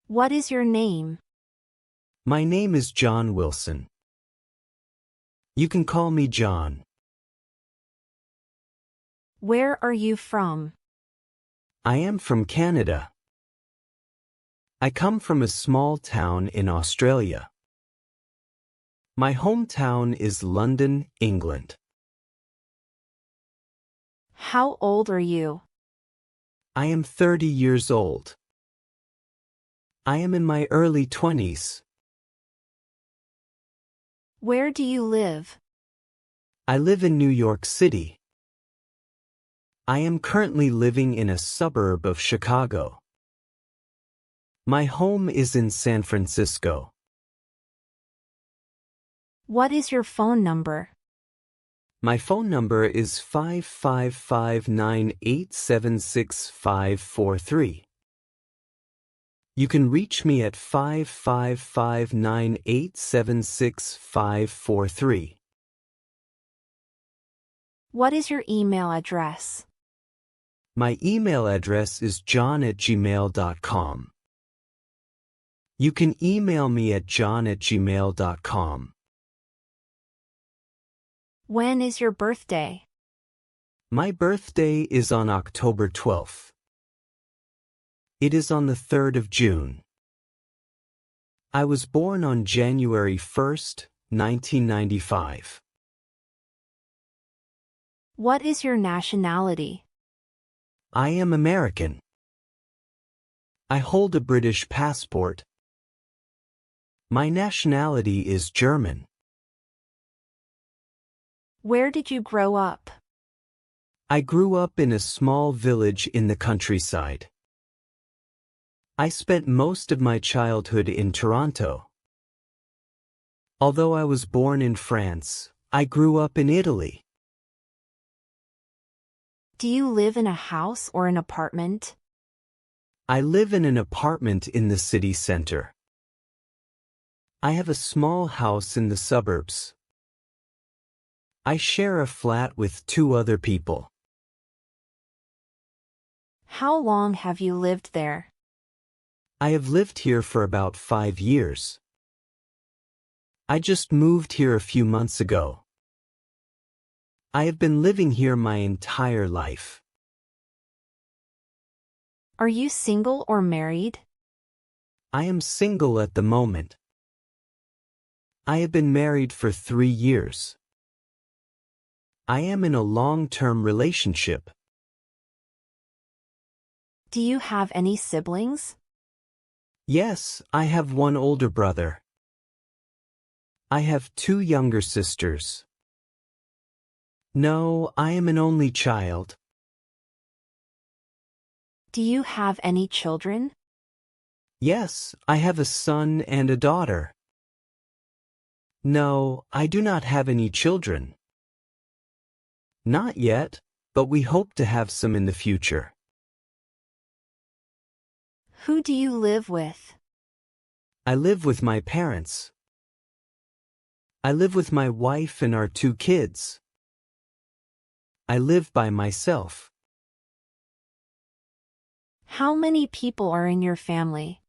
What is your name? My name is John Wilson. You can call me John. Where are you from? I am from Canada. I come from a small town in Australia. My hometown is London, England. How old are you? I am 30 years old. I am in my early 20s. Where do you live? I live in New York City. I am currently living in a suburb of Chicago. My home is in San Francisco. What is your phone number? My phone number is 55598765543. You can reach me at 55598765543. What is your email address? My email address is john@gmail.com. You can email me at john@gmail.com. When is your birthday? My birthday is on October 12th. It is on the 3rd of June. I was born on January 1st, 1995. What is your nationality? I am American. I hold a British passport. My nationality is German. Where did you grow up? I grew up in a small village in the countryside. I spent most of my childhood in Toronto. Although I was born in France, I grew up in Italy. Do you live in a house or an apartment? I live in an apartment in the city center. I have a small house in the suburbs. I share a flat with 2 other people. How long have you lived there? I have lived here for about 5 years. I just moved here a few months ago. I have been living here my entire life. Are you single or married? I am single at the moment. I have been married for 3 years. I am in a long-term relationship. Do you have any siblings? Yes, I have one older brother. I have 2 younger sisters. No, I am an only child. Do you have any children? Yes, I have a son and a daughter. No, I do not have any children. Not yet, but we hope to have some in the future. Who do you live with? I live with my parents. I live with my wife and our 2 kids. I live by myself. How many people are in your family?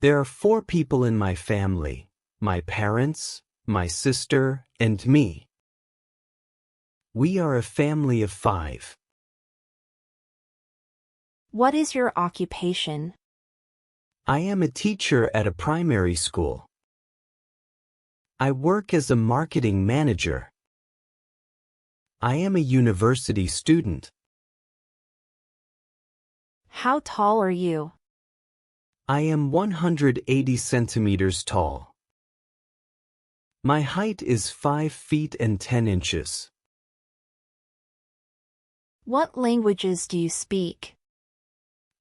There are 4 people in my family: my parents, my sister, and me. We are a family of 5. What is your occupation? I am a teacher at a primary school. I work as a marketing manager. I am a university student. How tall are you? I am 180 centimeters tall. My height is 5 feet and 10 inches. What languages do you speak?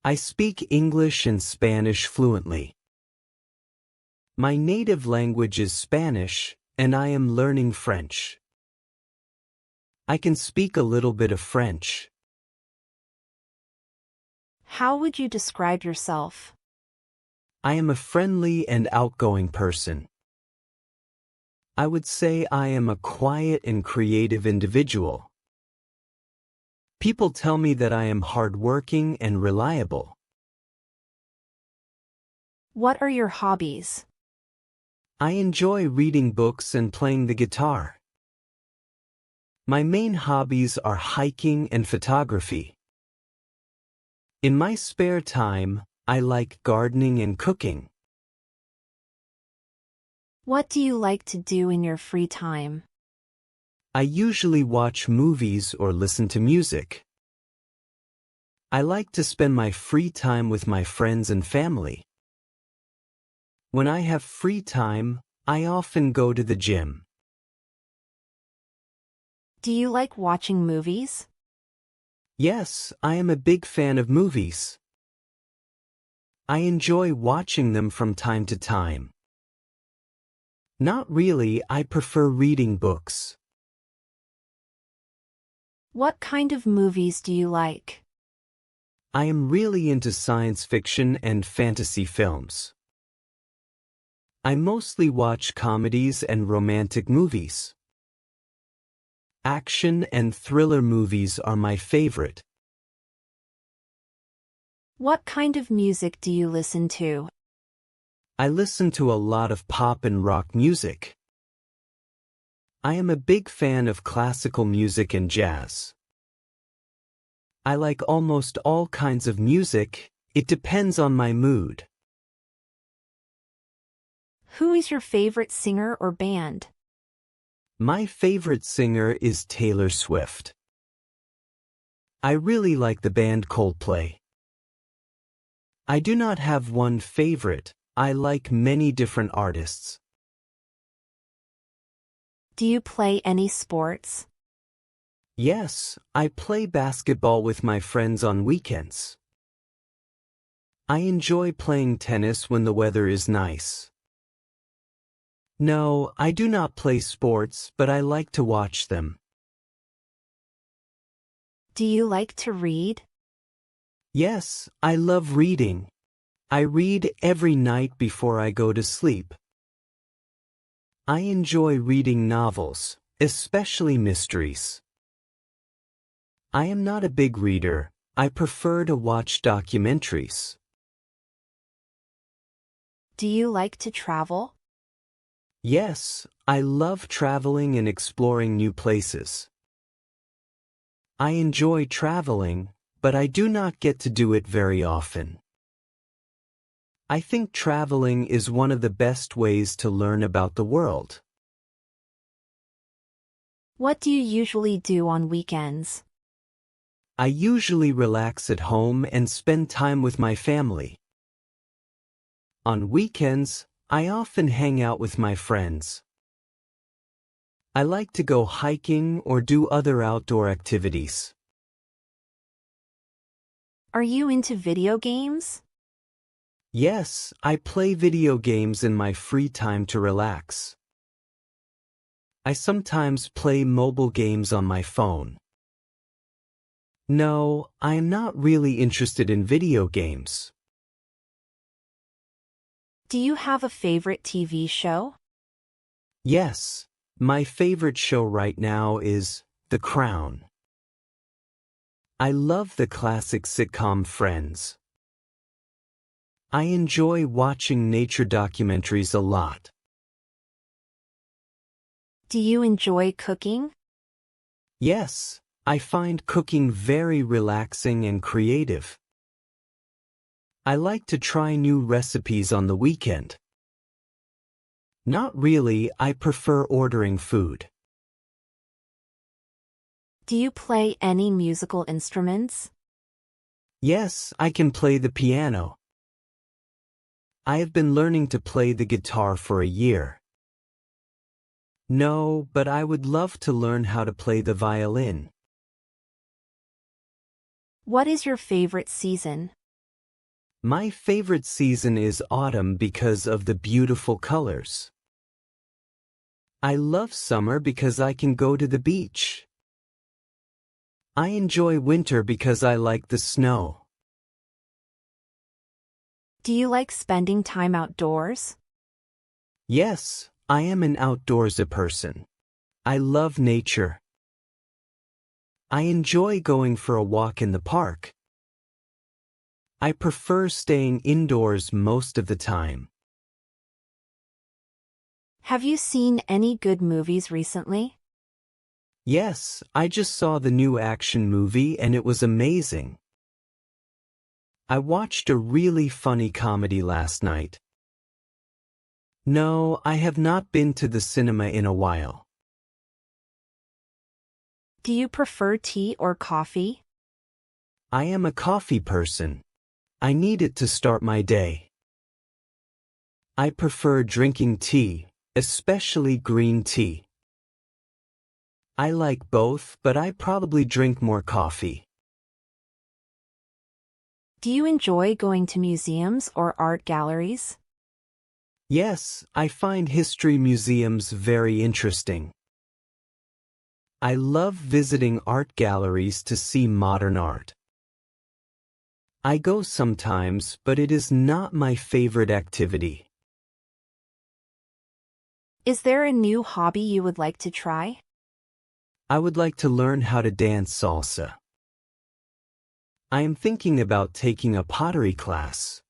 I speak English and Spanish fluently. My native language is Spanish, and I am learning French. I can speak a little bit of French. How would you describe yourself? I am a friendly and outgoing person. I would say I am a quiet and creative individual. People tell me that I am hardworking and reliable. What are your hobbies? I enjoy reading books and playing the guitar. My main hobbies are hiking and photography. In my spare time, I like gardening and cooking. What do you like to do in your free time? I usually watch movies or listen to music. I like to spend my free time with my friends and family. When I have free time, I often go to the gym. Do you like watching movies? Yes, I am a big fan of movies. I enjoy watching them from time to time. Not really, I prefer reading books. What kind of movies do you like? I am really into science fiction and fantasy films. I mostly watch comedies and romantic movies. Action and thriller movies are my favorite. What kind of music do you listen to? I listen to a lot of pop and rock music. I am a big fan of classical music and jazz. I like almost all kinds of music, it depends on my mood. Who is your favorite singer or band? My favorite singer is Taylor Swift. I really like the band Coldplay. I do not have one favorite, I like many different artists. Do you play any sports? Yes, I play basketball with my friends on weekends. I enjoy playing tennis when the weather is nice. No, I do not play sports, but I like to watch them. Do you like to read? Yes, I love reading. I read every night before I go to sleep. I enjoy reading novels, especially mysteries. I am not a big reader, I prefer to watch documentaries. Do you like to travel? Yes, I love traveling and exploring new places. I enjoy traveling, but I do not get to do it very often. I think traveling is one of the best ways to learn about the world. What do you usually do on weekends? I usually relax at home and spend time with my family. On weekends, I often hang out with my friends. I like to go hiking or do other outdoor activities. Are you into video games? Yes, I play video games in my free time to relax. I sometimes play mobile games on my phone. No, I am not really interested in video games. Do you have a favorite TV show? Yes, my favorite show right now is The Crown. I love the classic sitcom Friends. I enjoy watching nature documentaries a lot. Do you enjoy cooking? Yes, I find cooking very relaxing and creative. I like to try new recipes on the weekend. Not really, I prefer ordering food. Do you play any musical instruments? Yes, I can play the piano. I have been learning to play the guitar for a year. No, but I would love to learn how to play the violin. What is your favorite season? My favorite season is autumn because of the beautiful colors. I love summer because I can go to the beach. I enjoy winter because I like the snow. Do you like spending time outdoors? Yes, I am an outdoorsy person. I love nature. I enjoy going for a walk in the park. I prefer staying indoors most of the time. Have you seen any good movies recently? Yes, I just saw the new action movie and it was amazing. I watched a really funny comedy last night. No, I have not been to the cinema in a while. Do you prefer tea or coffee? I am a coffee person. I need it to start my day. I prefer drinking tea, especially green tea. I like both, but I probably drink more coffee. Do you enjoy going to museums or art galleries? Yes, I find history museums very interesting. I love visiting art galleries to see modern art. I go sometimes, but it is not my favorite activity. Is there a new hobby you would like to try? I would like to learn how to dance salsa. I am thinking about taking a pottery class.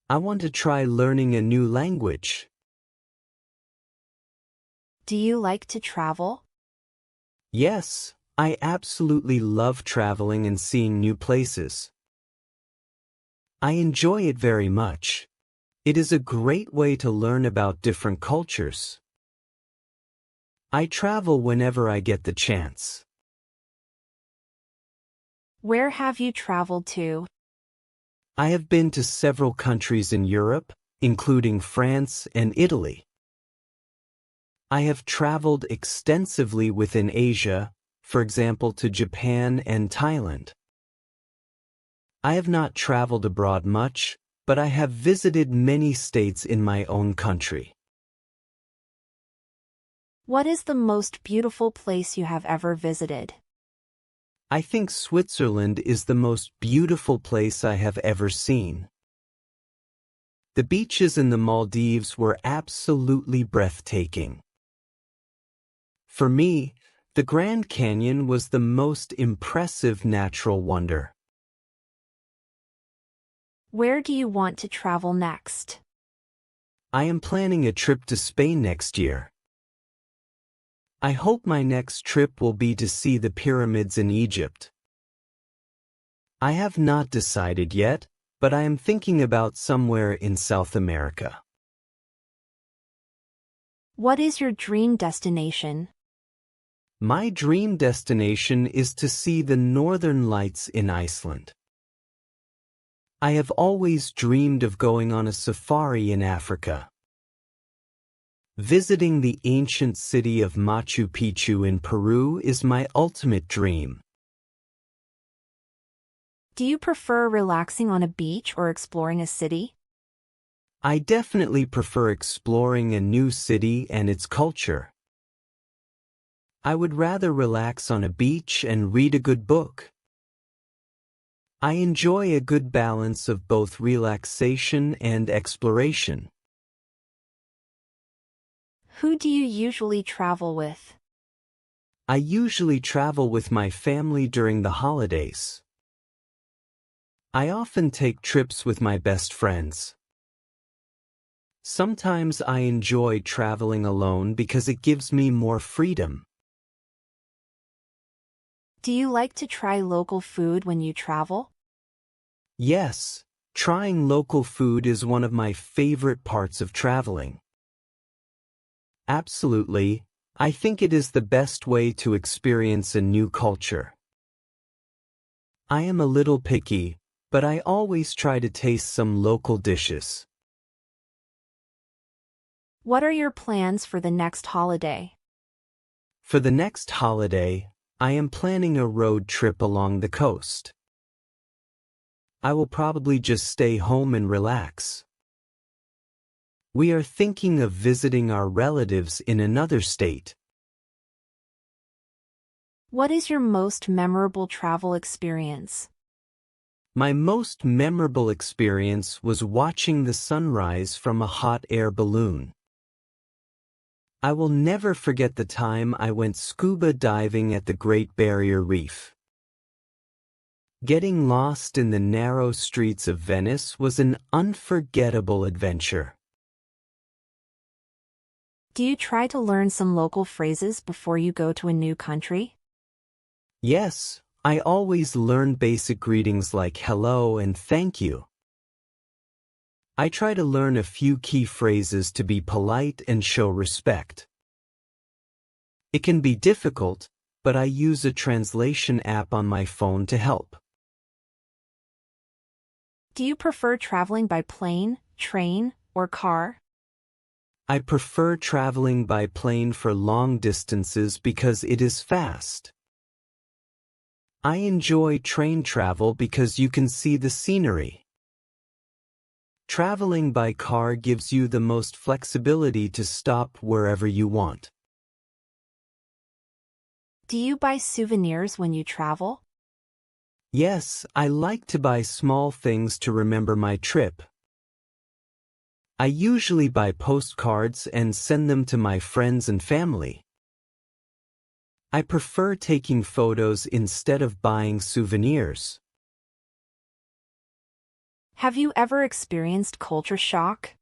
I want to try learning a new language. Do you like to travel? Yes, I absolutely love traveling and seeing new places. I enjoy it very much. It is a great way to learn about different cultures. I travel whenever I get the chance. Where have you traveled to? I have been to several countries in Europe, including France and Italy. I have traveled extensively within Asia, for example to Japan and Thailand. I have not traveled abroad much, but I have visited many states in my own country. What is the most beautiful place you have ever visited? I think Switzerland is the most beautiful place I have ever seen. The beaches in the Maldives were absolutely breathtaking. For me, the Grand Canyon was the most impressive natural wonder. Where do you want to travel next? I am planning a trip to Spain next year. I hope my next trip will be to see the pyramids in Egypt. I have not decided yet, but I am thinking about somewhere in South America. What is your dream destination? My dream destination is to see the Northern Lights in Iceland. I have always dreamed of going on a safari in Africa. Visiting the ancient city of Machu Picchu in Peru is my ultimate dream. Do you prefer relaxing on a beach or exploring a city? I definitely prefer exploring a new city and its culture. I would rather relax on a beach and read a good book. I enjoy a good balance of both relaxation and exploration. Who do you usually travel with? I usually travel with my family during the holidays. I often take trips with my best friends. Sometimes I enjoy traveling alone because it gives me more freedom. Do you like to try local food when you travel? Yes, trying local food is one of my favorite parts of traveling. Absolutely, I think it is the best way to experience a new culture. I am a little picky, but I always try to taste some local dishes. What are your plans for the next holiday? For the next holiday, I am planning a road trip along the coast. I will probably just stay home and relax. We are thinking of visiting our relatives in another state. What is your most memorable travel experience? My most memorable experience was watching the sunrise from a hot air balloon. I will never forget the time I went scuba diving at the Great Barrier Reef. Getting lost in the narrow streets of Venice was an unforgettable adventure. Do you try to learn some local phrases before you go to a new country? Yes, I always learn basic greetings like hello and thank you. I try to learn a few key phrases to be polite and show respect. It can be difficult, but I use a translation app on my phone to help. Do you prefer traveling by plane, train, or car? I prefer traveling by plane for long distances because it is fast. I enjoy train travel because you can see the scenery. Traveling by car gives you the most flexibility to stop wherever you want. Do you buy souvenirs when you travel? Yes, I like to buy small things to remember my trip. I usually buy postcards and send them to my friends and family. I prefer taking photos instead of buying souvenirs. Have you ever experienced culture shock?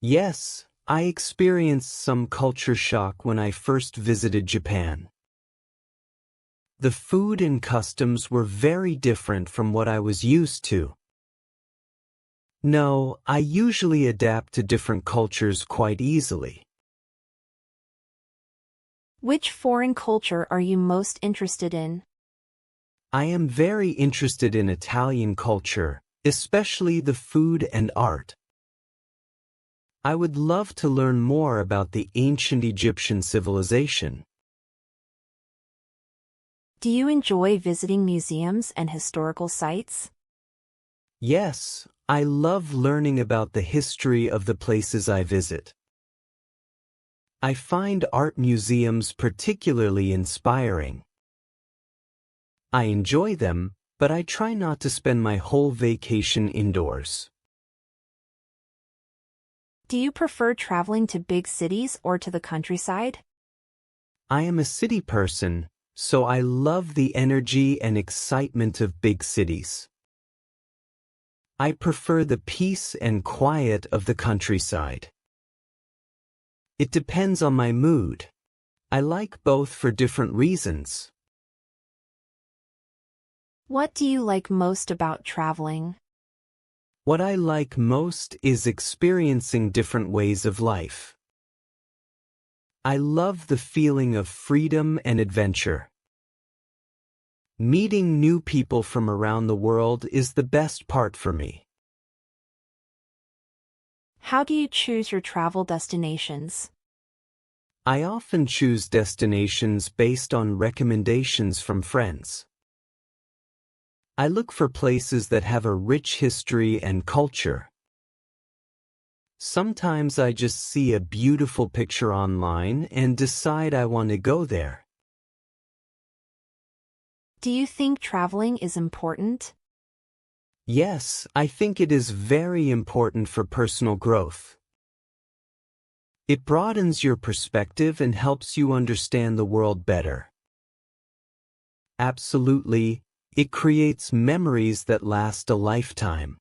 Yes, I experienced some culture shock when I first visited Japan. The food and customs were very different from what I was used to. No, I usually adapt to different cultures quite easily. Which foreign culture are you most interested in? I am very interested in Italian culture, especially the food and art. I would love to learn more about the ancient Egyptian civilization. Do you enjoy visiting museums and historical sites? Yes, I love learning about the history of the places I visit. I find art museums particularly inspiring. I enjoy them, but I try not to spend my whole vacation indoors. Do you prefer traveling to big cities or to the countryside? I am a city person, so I love the energy and excitement of big cities. I prefer the peace and quiet of the countryside. It depends on my mood. I like both for different reasons. What do you like most about traveling? What I like most is experiencing different ways of life. I love the feeling of freedom and adventure. Meeting new people from around the world is the best part for me. How do you choose your travel destinations? I often choose destinations based on recommendations from friends. I look for places that have a rich history and culture. Sometimes I just see a beautiful picture online and decide I want to go there. Do you think traveling is important? Yes, I think it is very important for personal growth. It broadens your perspective and helps you understand the world better. Absolutely, it creates memories that last a lifetime.